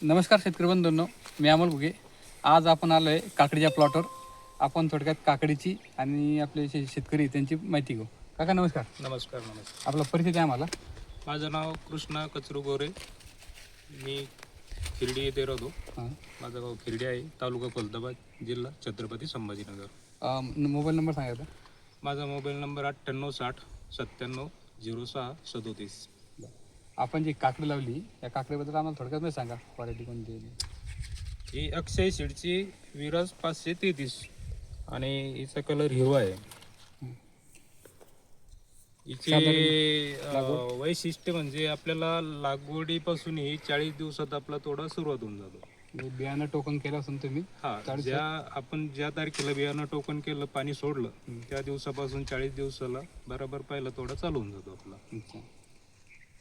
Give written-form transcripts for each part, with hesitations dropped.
नमस्कार शेतकरी बंधूंनो, मी अमोल घुगे. आज आपण आलो आहे काकडीच्या प्लॉटवर. आपण थोडक्यात काकडीची आणि आपले शेतकरी त्यांची माहिती घेऊ. काका नमस्कार. नमस्कार नमस्कार. आपला परिचय द्या आम्हाला. माझं नाव कृष्णा कचरू गोरे. मी खिरडी येथे राहतो. हां. माझं गाव खिरडी आहे, तालुका खुलताबाद, जिल्हा छत्रपती संभाजीनगर. मोबाईल नंबर सांगायचा. माझा मोबाईल नंबर 9860 97 06 37. आपण जी काकडी लावली या काकडीबद्दल आम्हाला थोडक्यात नाही सांगा, क्वालिटी कोणती आहे? ही अक्षय सीडची विराज 533 आणि हिचा कलर हिरवा आहे. हिचे वैशिष्ट्य म्हणजे आपल्याला लागवडीपासून ही 40 दिवसात आपला तोडा सुरुवात होऊन जातो. बियाणं टोकन केलं असून तुम्ही? हा, ज्या तारखेला बियाणं टोकन केलं, पाणी सोडलं, त्या दिवसापासून 40 दिवसाला बरोबर पहिला तोडा चालू होऊन जातो आपला.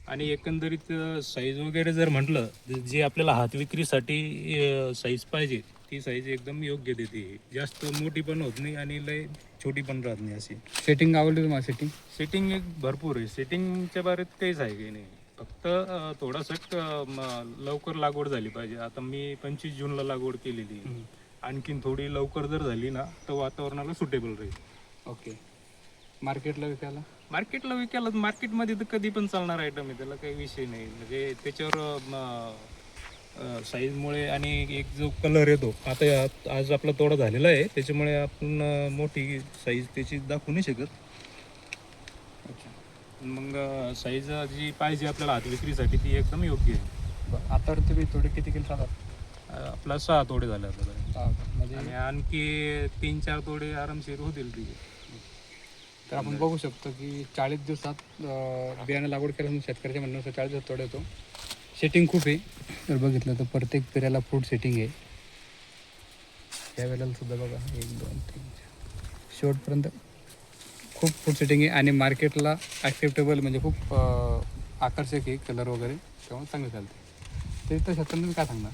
आणि एकंदरीत साईज वगैरे जर म्हटलं, जी आपल्याला हात विक्रीसाठी साईज पाहिजे ती साईज एकदम योग्य देते. जास्त मोठी पण होत नाही आणि लय छोटी पण राहत नाही. अशी सेटिंग आवडली तुम्हाला? सेटिंग एक भरपूर आहे. सेटिंगच्या बाबतीत काहीच आहे काही नाही, फक्त थोडंसं लवकर लागवड झाली पाहिजे. आता मी 25 जूनला लागवड केलेली, आणखीन थोडी लवकर जर झाली ना तर वातावरणाला सुटेबल राहील. ओके. मार्केटला विकायला मार्केटमध्ये तर कधी पण चालणार आयटम आहे, त्याला काही विषय नाही. म्हणजे त्याच्यावर साईजमुळे आणि एक जो कलर येतो, आता आज आपला तोडा झालेला आहे त्याच्यामुळे आपण मोठी साईज त्याची दाखवू नाही शकत. मग साईज जी पाहिजे आपल्याला हात विक्रीसाठी ती एकदम योग्य आहे. आता तुम्ही थोडे किती किलो चालतात? आपला 6 तोडे झाले आपल्याला, म्हणजे आणि आणखी 3-4 तोडे आरामशीर होतील तिथे. तर आपण बघू शकतो की 40 दिवसात बियाणं लागवड केल्यानंतर शेतकऱ्याच्या म्हणण्यानुसार 40 दिवसात तोडा येतो. सेटिंग खूप आहे. तर बघितलं तर प्रत्येक पेऱ्याला फ्रूट सेटिंग आहे. या वेळेला सुद्धा बघा 1 2 3 शेवटपर्यंत खूप फ्रूट सेटिंग आहे आणि मार्केटला ॲक्सेप्टेबल, म्हणजे खूप आकर्षक आहे कलर वगैरे, त्यामुळे चांगले चालते. ते तर शेतकऱ्यांना तुम्ही काय सांगणार?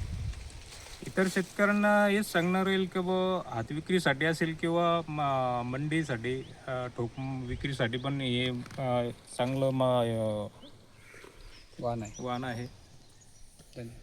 इतर शेतकऱ्यांना हेच सांगणार येईल की हात विक्रीसाठी असेल किंवा मंडीसाठी, ठोक विक्रीसाठी पण हे चांगलं वाण आहे. धन्यवाद.